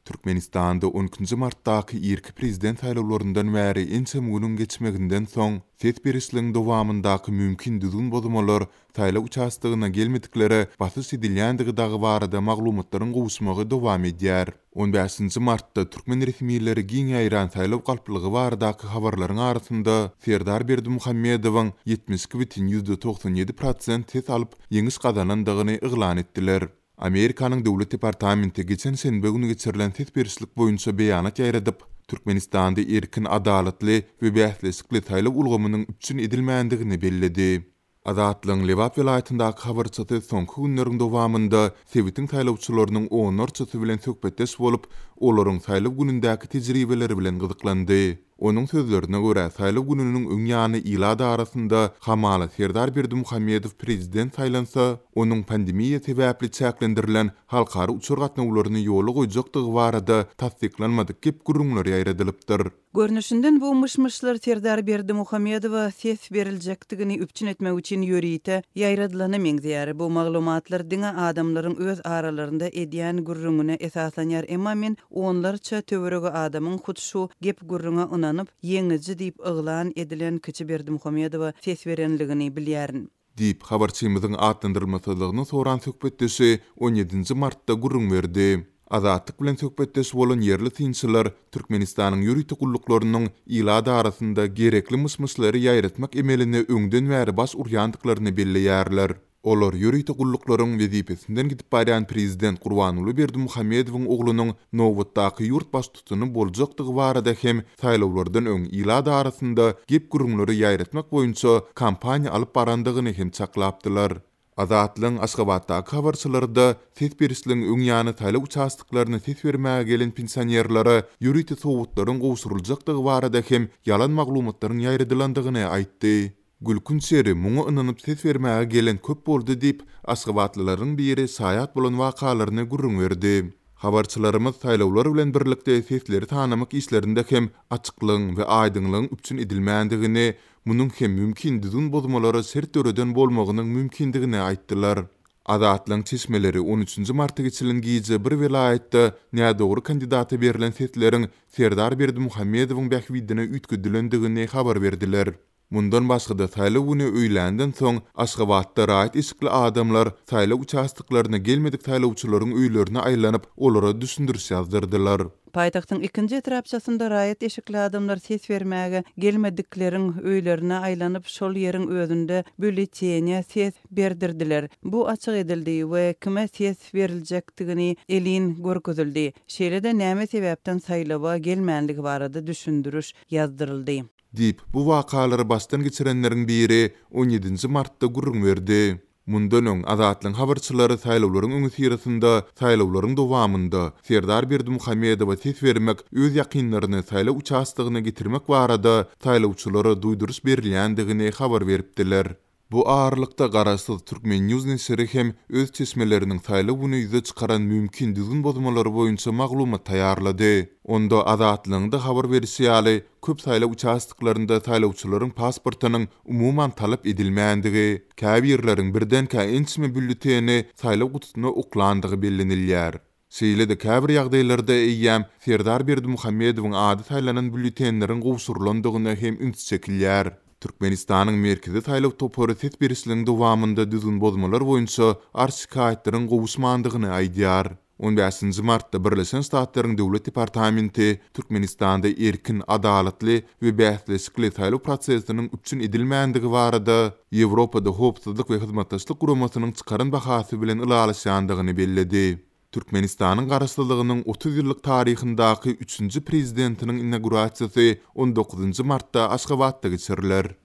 Türkmenistan'da 12 Mart'taki ilk prezident saýlawlaryndan bäri ençe günüň geçmeginden soň ses berisliň dowamyndaky mümkin düzgün bozmalar saýlaw uçastygyna gelmedikleri basys edilýändigi dagy barada maglumatlaryň gowuşmagy dowam edýär. 15 Mart'ta Türkmen resmiýetleri giň aýran saýlaw galplygy baradaky habarlaryň arasynda Serdar Berdimuhammedowyň 72,97% ses alyp ýeňiş gazanandygyny eglan etdiler. Amerikanyň döwlet departamenti geçen senbe günü geçirilen ses berislik boýunça beýanat ýaýradyp, Türkmenistan'da erkin, adalatly we bählislikli saýlaw ulgamynyň üçin edilmändigini belledi. Azatlyň Lewat welaýatyndaky habarçysy soňky günleriň dowamynda Sewitin saýlawçylarynyň onarçysy bilen söhbetdeş bolup, olaryň saýlaw günündäki tejribeleri bilen gyzyklandy. Onuň sözlerine görä, saýlaw gününiň öňýany ýylada arasynda Hamala Serdar Berdimuhammedow prezident saýlansa, onuň pandemiýa sebäpli çäklendirilen halkary uçur gatnawlaryny ýoly goýjakdygy barada tasdiklanmadyk gep gurrunlar ýaýradylypdyr. Görnüşinden bu mışmışlar Serdar Berdimuhammedowa ses beriljakdigini üpçün etmek üçin ýöriýte ýaýradylany meňzeýär. Bu maglumatlar diňe adamlaryň öz aralarynda edýän gurrungyna esaslanýar, emma men onlarça töweregi adamyň hutşu gep gurrunga ynanyp ýeňici diýip yglan edilen Kıçı Berdimuhammedowa ses berenligini bilýärin. Diýip habarçymyzyň atlandyrmasylygyny soran söhbetdeşi 17 Mart'ta gurrun berdi. Azatlyk bilen söhbetdeş bolan yerli tinçiler Türkmenistanyň ýürüýti gulluklarının ýylada arasynda gerekli mysmyslary ýaýratmak emelini öňden bäri bas urýandyklaryny belleýärler. Olar ýürüýti gulluklaryň wezipesinden gidip barýan prezident Gurbanuly Berdimuhammedowyň oglunyň Nowatdaky ýurt baş tutuny boljakdygy barada hem saýlawlardan öň ýylada arasynda gep gurrunlary ýaýratmak boýunça kampaniýa alyp barandygyny hem çaklapdylar. Azatlyň Aşgabatdaky habarçylarda ses berisliň öňýany saýlaw uçastyklaryna ses bermäge gelen pensionerlere ýürüýti sowutlaryň gowşuruljakdygy barada hem ýalan maglumatlaryň ýaýradylandygyny aýtdy. Gülkün seri muňa ynanyp ses bermäge gelen köp boldy diýip Aşgabatlylaryň biri saýat bolan wakalaryny gurrun berdi. Habarçylarymyz saýlawlar bilen birlikde sesleri tanamak işlerinde hem açyklyň we aýdynlygyň üçin edilmändigini, munyň hem mümkin düzgün bozmalary sert töreden bolmagynyň mümkindigini aýtdylar. Azatlyň çeşmeleri 13 Mart'ta geçirilen giýje bir welaýatda nädogry kandidaty berilen sesleriň Serdar Berdimuhammedowyň bähwidine ütgüdilendigini habar berdiler. Mundan başga da saýlaw güni öýländen soň Aşgabatda raýat eşikli adamlar saýlaw uçastyklaryna gelmedik saýlawçylaryň öýlerine aýlanyp olara düşündiriş ýazdyrdylar. Paýtagtyň ikinji etrapçasynda raýat eşikli adamlar ses bermäge gelmedikleriň öýlerine aýlanyp şol ýeriň özünde bülleteniýe ses berdirdiler. Bu açyk edildi we kime ses beriljakdygyny elin görkezildi. Şeýle-de näme sebäpden saýlawa gelmänligi barada düşündiriş ýazdyryldy. Diýip bu wakalary başdan geçirenleriň biri 17 Mart'ta gurrun berdi. Mundan öň Azatlyň habarçylary saýlawlaryň öňü sirasynda saýlawlaryň dowamynda Serdar Berdimuhammedowa ses bermek, öz ýakynlaryny saýlaw uçastygyna getirmek barada saýlawçylara duýduruş berilýändigini habar beripdiler. Bu ağırlykda garaşsyz Türkmen News nesiri hem öz çeşmeleriniň saýlaw güni ýüze çykaran mümkin düzgün bozmalary boýunça maglumat taýýarlady. Onda Azatlygyň da habar berýäli, köp saýlaw uçastyklarynda saýlawçylaryň pasportynyň umuman talap edilmäändigi, käbir ýerleriň birden-kä ençme bülleteni saýlaw gutusyna oklandygy bellenilýär. Şeýle-de käbir ýagdaýlarda eýýäm Serdar Berdimuhammedowyň ady saýlanan bülletenleriň gowşurulandygyna hem üns çekilýär. Türkmenistanyň merkezi saýlaw topary ses berisliň dowamynda düzgün bozmalar boýunça arşikaýetlaryň gowuşmandygyny aýdýar. 15 Mart'ta Birleşen Ştatlaryň Döwlet Departamenti Türkmenistanda erkin, adalatly we bählislikli saýlaw prosesiniň üçin edilmäändigi barada Ýewropada howpsuzlyk we hyzmatdaşlyk guramasynyň çykaran bahasy bilen ılalaşýandygyny belledi. Türkmenistanyň garaşsyzlygynyň 30 ýyllyk taryhyndaky 3-nji prezidentiniň inaugurasiýasy 19 Mart'ta Aşgabatda geçiriler.